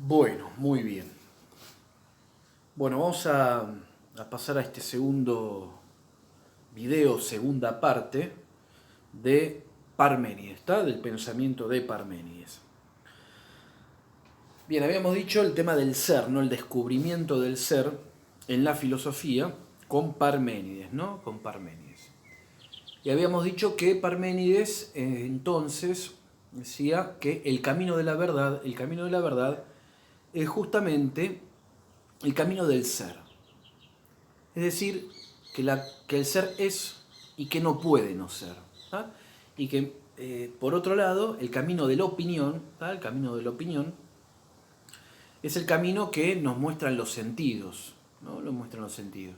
Bueno, muy bien. Bueno, vamos a pasar a este segundo video, segunda parte de Parménides, ¿está? Del pensamiento de Parménides. Bien, habíamos dicho el tema del ser, ¿no? El descubrimiento del ser en la filosofía con Parménides, ¿no? Con Parménides. Y habíamos dicho que Parménides entonces decía que el camino de la verdad es justamente el camino del ser. Es decir, que el ser es y que no puede no ser. ¿tá? Y que, por otro lado, el camino de la opinión, ¿tá? El camino de la opinión, es el camino que nos muestran los sentidos, ¿no? Lo muestran los sentidos.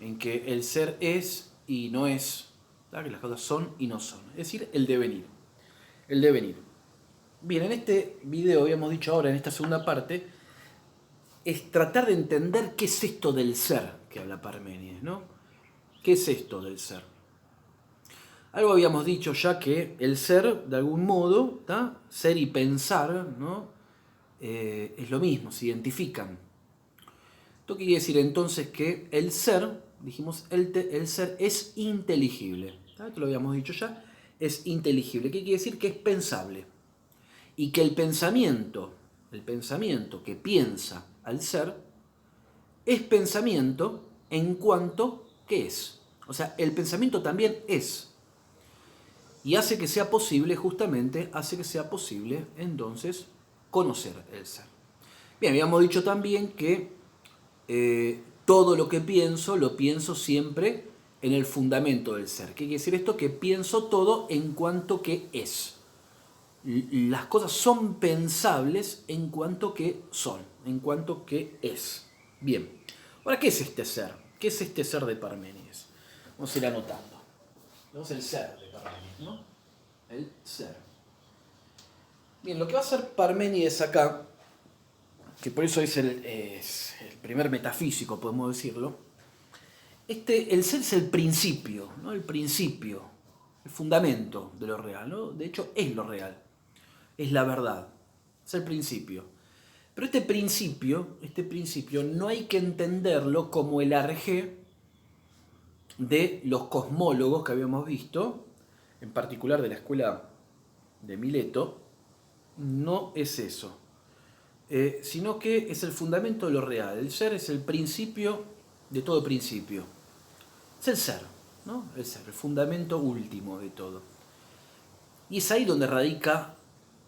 En que el ser es y no es, ¿tá? Que las cosas son y no son. Es decir, el devenir. El devenir. Bien, en este video habíamos dicho ahora, en esta segunda parte, es tratar de entender qué es esto del ser que habla Parménides, ¿no? ¿Qué es esto del ser? Algo habíamos dicho ya que el ser, de algún modo, ¿tá? Ser y pensar, ¿no? Es lo mismo, se identifican. Esto quiere decir entonces que el ser, dijimos, el ser es inteligible. ¿tá? Esto lo habíamos dicho ya, es inteligible. ¿Qué quiere decir? Que es pensable. Y que el pensamiento que piensa al ser, es pensamiento en cuanto que es. O sea, el pensamiento también es. Y hace que sea posible, justamente, hace que sea posible entonces conocer el ser. Bien, habíamos dicho también que todo lo que pienso, lo pienso siempre en el fundamento del ser. ¿Qué quiere decir esto? Que pienso todo en cuanto que es. Las cosas son pensables en cuanto que son, en cuanto que es. Bien, ahora, ¿qué es este ser? ¿Qué es este ser de Parménides? Vamos a ir anotando. Tenemos el ser de Parménides, ¿no? El ser. Bien, lo que va a hacer Parménides acá, que por eso es el primer metafísico, podemos decirlo, el ser es el principio, ¿no? El principio, el fundamento de lo real, ¿no? De hecho, es lo real, es la verdad, es el principio. Pero este principio no hay que entenderlo como el arjé de los cosmólogos que habíamos visto, en particular de la escuela de Mileto. No es eso, sino que es el fundamento de lo real. El ser es el principio de todo principio. Es el ser, ¿no? El ser, el fundamento último de todo. Y es ahí donde radica,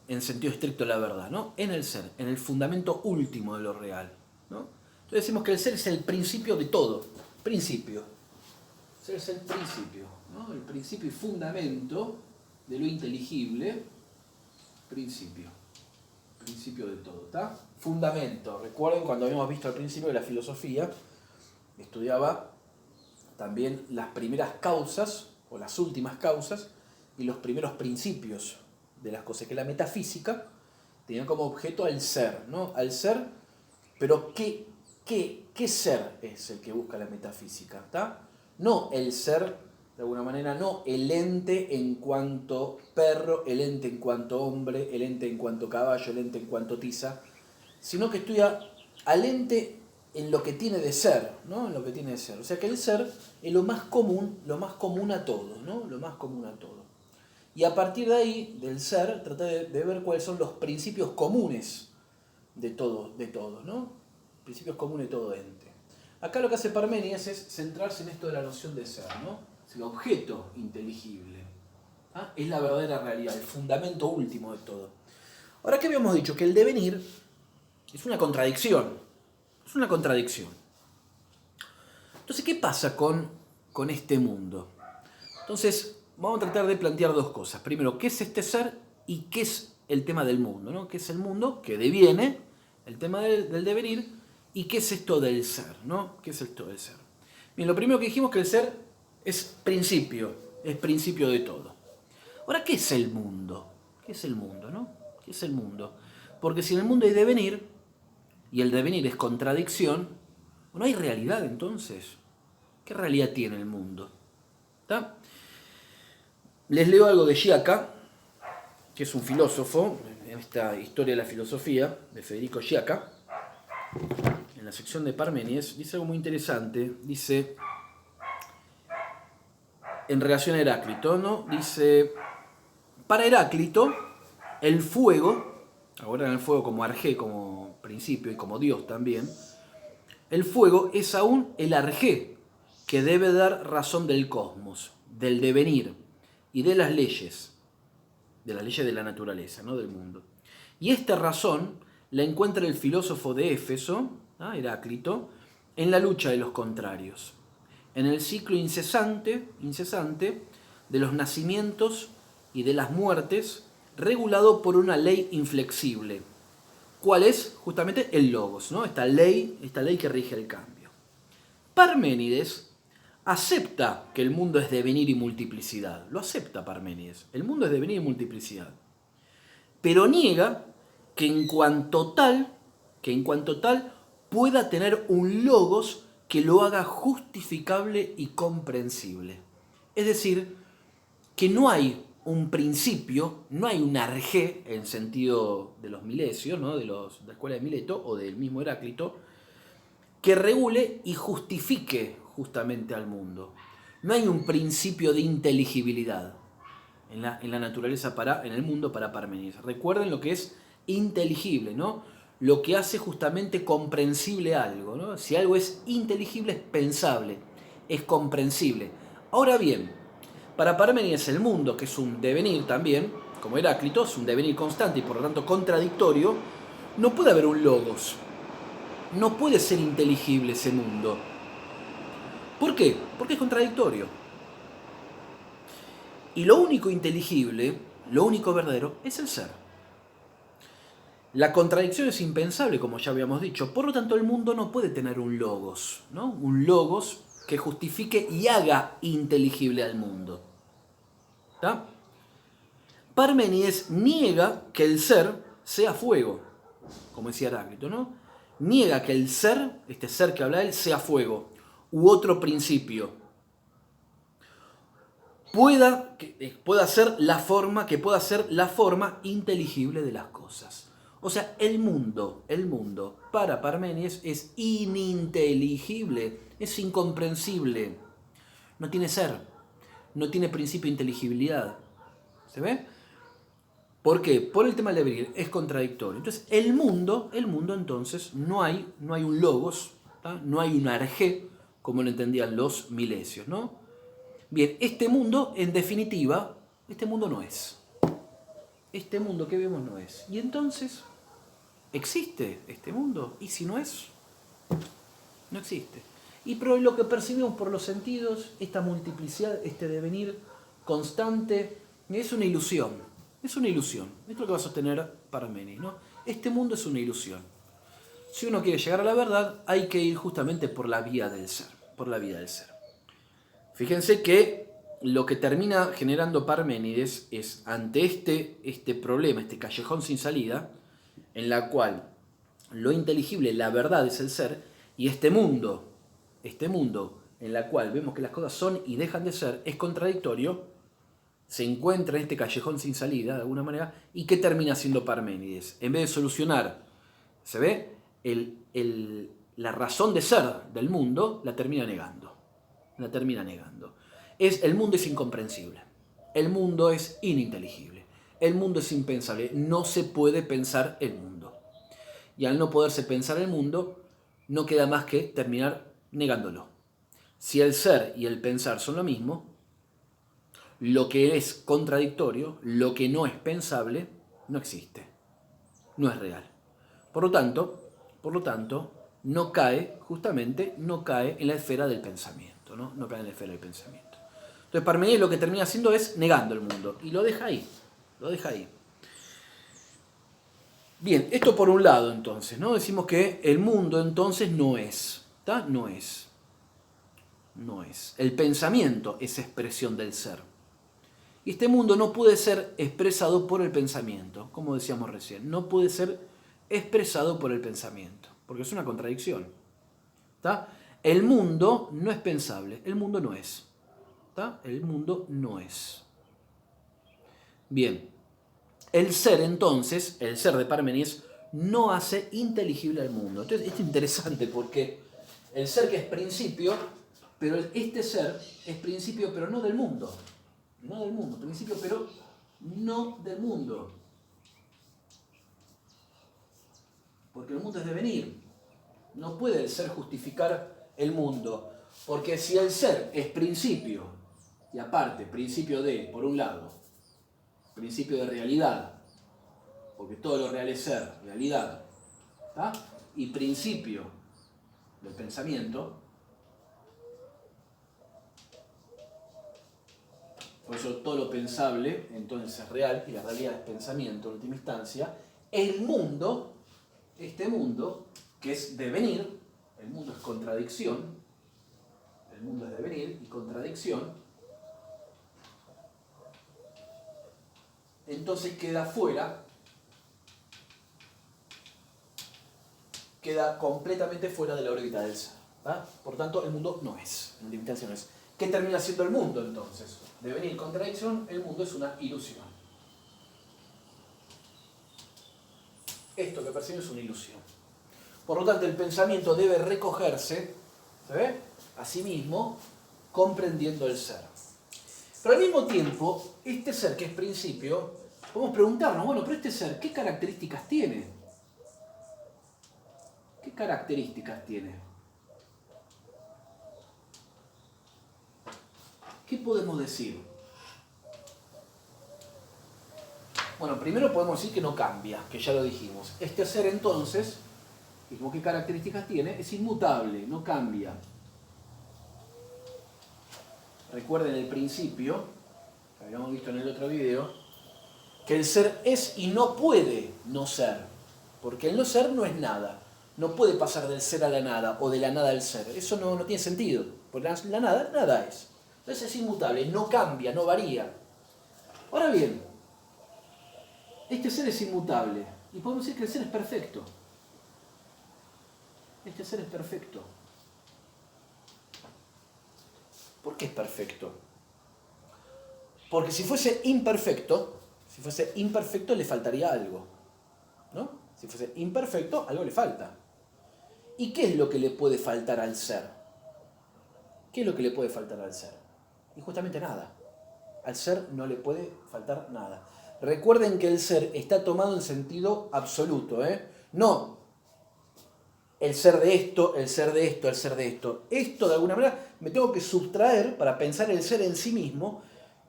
en sentido estricto, la verdad, ¿no? En el ser, en el fundamento último de lo real, ¿no? Entonces decimos que el ser es el principio de todo. Principio. El ser es el principio, ¿no? El principio y fundamento de lo inteligible. Principio de todo, ¿está? Fundamento. Recuerden cuando habíamos visto al principio de la filosofía, estudiaba también las primeras causas o las últimas causas y los primeros principios de las cosas, que la metafísica tenía como objeto al ser, ¿no? Al ser, pero ¿qué ser es el que busca la metafísica? ¿Está? No el ser, de alguna manera, no el ente en cuanto perro, el ente en cuanto hombre, el ente en cuanto caballo, el ente en cuanto tiza, sino que estudia al ente en lo que tiene de ser, ¿no? En lo que tiene de ser. O sea que el ser es lo más común a todo, ¿no? Lo más común a todo. Y a partir de ahí, del ser, trata de ver cuáles son los principios comunes de todo, ¿no? Principios comunes de todo ente. Acá lo que hace Parménides es centrarse en esto de la noción de ser, ¿no? Es el objeto inteligible. ¿Ah? Es la verdadera realidad, el fundamento último de todo. Ahora, ¿qué habíamos dicho? Que el devenir es una contradicción. Es una contradicción. Entonces, ¿qué pasa con este mundo? Entonces, vamos a tratar de plantear dos cosas. Primero, ¿qué es este ser y qué es el tema del mundo? ¿no? ¿Qué es el mundo que deviene? El tema del devenir. ¿Y qué es esto del ser? ¿no? ¿Qué es esto del ser? Bien, lo primero que dijimos que el ser es principio de todo. Ahora, ¿qué es el mundo? ¿Qué es el mundo? ¿no? ¿Qué es el mundo? Porque si en el mundo hay devenir, y el devenir es contradicción, ¿no hay realidad entonces? ¿Qué realidad tiene el mundo? ¿Está? Les leo algo de Giaca, que es un filósofo, en esta historia de la filosofía, de Federico Sciacca, en la sección de Parménides, dice algo muy interesante. Dice, en relación a Heráclito, ¿no? Dice, para Heráclito, el fuego, ahora en el fuego como arjé, como principio y como Dios también, el fuego es aún el arjé que debe dar razón del cosmos, del devenir y de las leyes de la naturaleza, ¿no? Del mundo. Y esta razón la encuentra el filósofo de Éfeso, Heráclito, en la lucha de los contrarios, en el ciclo incesante de los nacimientos y de las muertes, regulado por una ley inflexible. ¿Cuál es? Justamente el logos, ¿no? Esta ley que rige el cambio. Parménides acepta que el mundo es devenir y multiplicidad. Lo acepta Parménides. El mundo es devenir y multiplicidad. Pero niega que en cuanto tal pueda tener un logos que lo haga justificable y comprensible. Es decir, que no hay un principio, no hay un arjé en sentido de los milesios, ¿no? de la escuela de Mileto o del mismo Heráclito, que regule y justifique justamente al mundo. No hay un principio de inteligibilidad en la naturaleza en el mundo para Parménides. Recuerden lo que es inteligible, ¿no? Lo que hace justamente comprensible algo, ¿no? Si algo es inteligible, es pensable, es comprensible. Ahora bien, para Parménides el mundo, que es un devenir también, como Heráclito, es un devenir constante y por lo tanto contradictorio, no puede haber un logos. No puede ser inteligible ese mundo. ¿Por qué? Porque es contradictorio. Y lo único inteligible, lo único verdadero, es el ser. La contradicción es impensable, como ya habíamos dicho. Por lo tanto, el mundo no puede tener un logos, ¿no? Un logos que justifique y haga inteligible al mundo. ¿Está? Parménides niega que el ser sea fuego, como decía Heráclito, ¿no? Niega que el ser, este ser que habla él, sea fuego u otro principio. Pueda ser la forma inteligible de las cosas. O sea, el mundo para Parménides es ininteligible, es incomprensible. No tiene ser, no tiene principio de inteligibilidad. ¿Se ve? ¿Por qué? Por el tema del devenir, es contradictorio. Entonces, el mundo entonces, no hay un logos, ¿tá? No hay un arjé, como lo entendían los milesios, ¿no? Bien, este mundo, en definitiva, este mundo no es. Este mundo que vemos no es. Y entonces, ¿existe este mundo? ¿Y si no es? No existe. Y pero lo que percibimos por los sentidos, esta multiplicidad, este devenir constante, es una ilusión. Es una ilusión. Esto es lo que va a sostener Parménides, ¿no? Este mundo es una ilusión. Si uno quiere llegar a la verdad, hay que ir justamente por la vía del ser. Por la vía del ser. Fíjense que lo que termina generando Parménides es, ante este problema, este callejón sin salida, en la cual lo inteligible, la verdad es el ser, y este mundo en la cual vemos que las cosas son y dejan de ser, es contradictorio, se encuentra en este callejón sin salida, de alguna manera, y ¿qué termina haciendo Parménides? En vez de solucionar, ¿se ve? La razón de ser del mundo, la termina negando. El mundo es incomprensible, el mundo es ininteligible, el mundo es impensable, no se puede pensar el mundo. Y al no poderse pensar el mundo, no queda más que terminar negándolo. Si el ser y el pensar son lo mismo, lo que es contradictorio, lo que no es pensable, no existe, no es real. Por lo tanto, no cae en la esfera del pensamiento, ¿no? No cae en la esfera del pensamiento. Entonces Parménides lo que termina haciendo es negando el mundo y lo deja ahí. Bien, esto por un lado entonces, ¿no? Decimos que el mundo entonces no es, ¿tá? No es. El pensamiento es expresión del ser. Y este mundo no puede ser expresado por el pensamiento, como decíamos recién. No puede ser expresado por el pensamiento, porque es una contradicción. ¿Tá? El mundo no es pensable, el mundo no es. ¿Tá? El mundo no es. Bien. el ser entonces, el ser de Parménides, no hace inteligible al mundo. Entonces, esto es interesante porque el ser que es principio, pero este ser es principio, pero no del mundo. No del mundo, principio, pero no del mundo. Porque el mundo es devenir. No puede el ser justificar el mundo. Porque si el ser es principio, y aparte, principio de, por un lado, principio de realidad, porque todo lo real es ser, realidad, ¿tá? Y principio del pensamiento, por eso todo lo pensable entonces es real y la realidad es pensamiento en última instancia. El mundo, este mundo, que es devenir, el mundo es contradicción, el mundo es devenir y contradicción, entonces queda fuera, queda completamente fuera de la órbita del ser. ¿Tá? Por tanto, el mundo no es, en última instancia no es. ¿Qué termina siendo el mundo entonces? Devenir, contradicción, el mundo es una ilusión. Esto que percibimos es una ilusión. Por lo tanto, el pensamiento debe recogerse, ¿se ve?, a sí mismo, comprendiendo el ser. Pero al mismo tiempo, este ser que es principio, podemos preguntarnos, bueno, pero este ser, ¿qué características tiene? ¿Qué características tiene? ¿Qué podemos decir? Bueno, primero podemos decir que no cambia, que ya lo dijimos. Este ser entonces, dijimos qué características tiene, es inmutable, no cambia. Recuerden el principio, que habíamos visto en el otro video, que el ser es y no puede no ser, porque el no ser no es nada. No puede pasar del ser a la nada o de la nada al ser. Eso no tiene sentido, porque la nada, nada es. Entonces es inmutable, no cambia, no varía. Ahora bien, este ser es inmutable y podemos decir que el ser es perfecto. Este ser es perfecto. ¿Por qué es perfecto? Porque si fuese imperfecto le faltaría algo, ¿no? Si fuese imperfecto, algo le falta. ¿Y qué es lo que le puede faltar al ser? ¿Qué es lo que le puede faltar al ser? Y justamente nada. Al ser no le puede faltar nada. Recuerden que el ser está tomado en sentido absoluto, ¿eh? No el ser de esto, el ser de esto, el ser de esto. Esto de alguna manera me tengo que sustraer, para pensar el ser en sí mismo,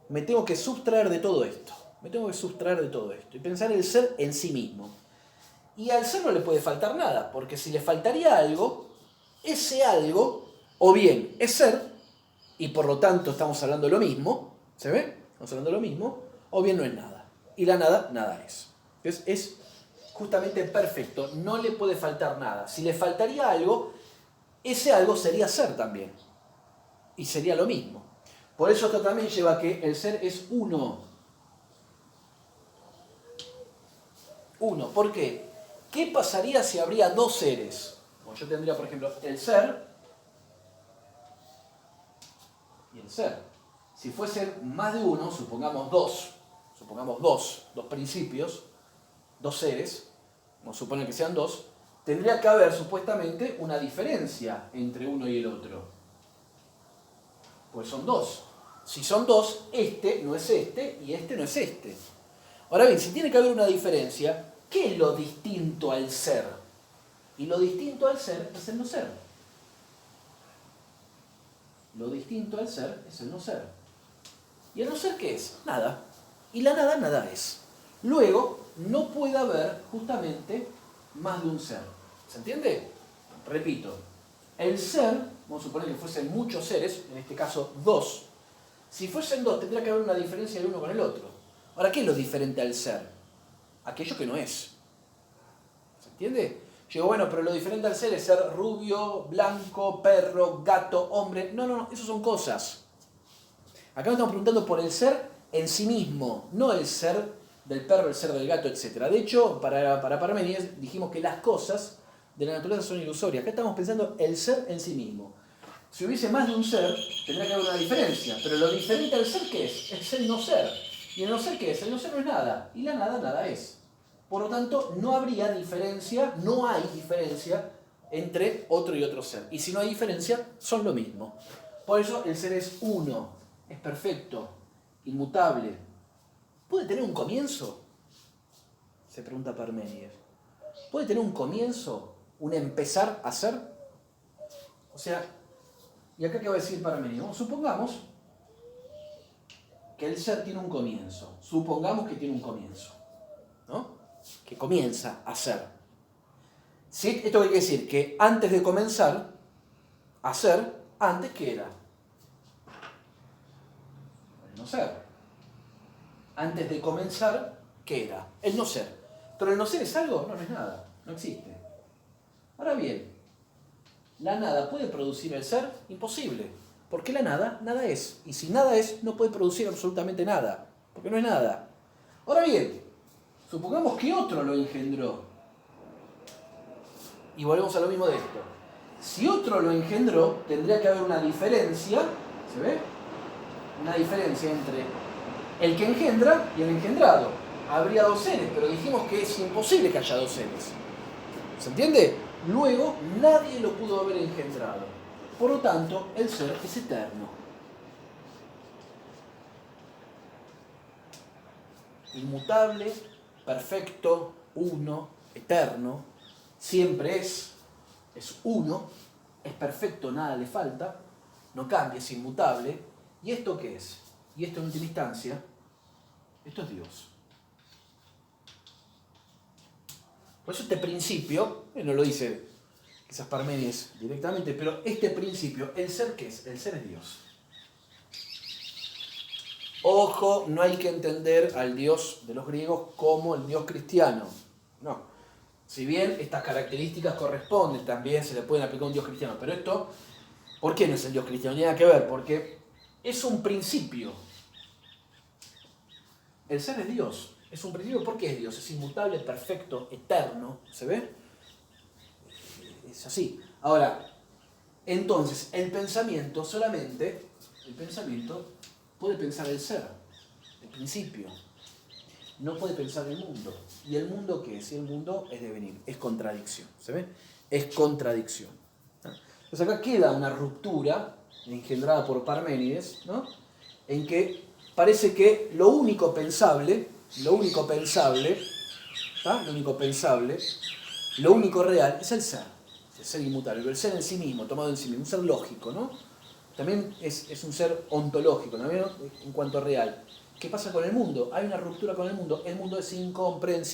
me tengo que sustraer de todo esto. Me tengo que sustraer de todo esto y pensar el ser en sí mismo. Y al ser no le puede faltar nada, porque si le faltaría algo, ese algo, o bien es ser, y por lo tanto estamos hablando de lo mismo, ¿se ve? Estamos hablando de lo mismo, o bien no es nada. Y la nada, nada es. Entonces es justamente perfecto, no le puede faltar nada. Si le faltaría algo, ese algo sería ser también. Y sería lo mismo. Por eso esto también lleva a que el ser es uno. Uno. ¿Por qué? ¿Qué pasaría si habría dos seres? Como yo tendría, por ejemplo, el ser y el ser. Si fuesen más de uno, supongamos dos principios, dos seres, vamos a suponer que sean dos, tendría que haber supuestamente una diferencia entre uno y el otro. Pues son dos. Si son dos, este no es este y este no es este. Ahora bien, si tiene que haber una diferencia, ¿qué es lo distinto al ser? Y lo distinto al ser es el no ser. Lo distinto al ser es el no ser. ¿Y el no ser qué es? Nada. Y la nada, nada es. Luego, no puede haber justamente más de un ser. ¿Se entiende? Repito, el ser, vamos a suponer que fuesen muchos seres, en este caso dos. Si fuesen dos, tendría que haber una diferencia del uno con el otro. Ahora, ¿qué es lo diferente al ser? Aquello que no es. ¿Se entiende? Yo digo, bueno, pero lo diferente al ser es ser rubio, blanco, perro, gato, hombre. No, eso son cosas. Acá nos estamos preguntando por el ser en sí mismo, no el ser del perro, el ser del gato, etc. De hecho, para Parménides dijimos que las cosas de la naturaleza son ilusorias. Acá estamos pensando el ser en sí mismo. Si hubiese más de un ser, tendría que haber una diferencia. Pero lo diferente al ser, ¿qué es? Es el no ser. ¿Y el no ser qué es? El no ser no es nada. Y la nada, nada es. Por lo tanto, no habría diferencia, no hay diferencia entre otro y otro ser. Y si no hay diferencia, son lo mismo. Por eso el ser es uno, es perfecto, inmutable. ¿Puede tener un comienzo? Se pregunta Parménides. ¿Puede tener un comienzo? ¿Un empezar a ser? O sea, ¿y acá qué va a decir Parménides? Bueno, supongamos que el ser tiene un comienzo. Supongamos que tiene un comienzo, ¿no? Que comienza a ser. ¿Sí? Esto quiere decir que antes de comenzar a ser, antes ¿qué era? El no ser. Antes de comenzar, ¿qué era? El no ser. ¿Pero el no ser es algo? No, no es nada. No existe. Ahora bien, ¿la nada puede producir el ser? Imposible. Porque la nada, nada es. Y si nada es, no puede producir absolutamente nada. Porque no es nada. Ahora bien, supongamos que otro lo engendró. Y volvemos a lo mismo de esto. Si otro lo engendró, tendría que haber una diferencia, ¿se ve? Una diferencia entre el que engendra y el engendrado. Habría dos seres, pero dijimos que es imposible que haya dos seres. ¿Se entiende? Luego, nadie lo pudo haber engendrado. Por lo tanto, el ser es eterno. Inmutable, perfecto, uno, eterno, siempre es uno, es perfecto, nada le falta, no cambia, es inmutable. ¿Y esto qué es? Y esto en última instancia, esto es Dios. Por eso este principio, no lo dice quizás Parménides directamente, pero este principio, ¿el ser qué es? El ser es Dios. Ojo, no hay que entender al Dios de los griegos como el Dios cristiano. No. Si bien estas características corresponden, también se le pueden aplicar a un Dios cristiano. Pero esto, ¿por qué no es el Dios cristiano? Tiene que ver, porque es un principio. El ser es Dios. Es un principio. ¿Por qué es Dios? Es inmutable, perfecto, eterno. ¿Se ve? Es así. Ahora, entonces, el pensamiento puede pensar el ser, el principio. No puede pensar el mundo. ¿Y el mundo qué es? El mundo es devenir, es contradicción. ¿Se ve? Es contradicción. Entonces acá queda una ruptura engendrada por Parménides, ¿no? En que parece que lo único pensable, lo único real es el ser inmutable, el ser en sí mismo, tomado en sí mismo, un ser lógico, ¿no? También es un ser ontológico, ¿no? En cuanto a real. ¿Qué pasa con el mundo? Hay una ruptura con el mundo es incomprensible.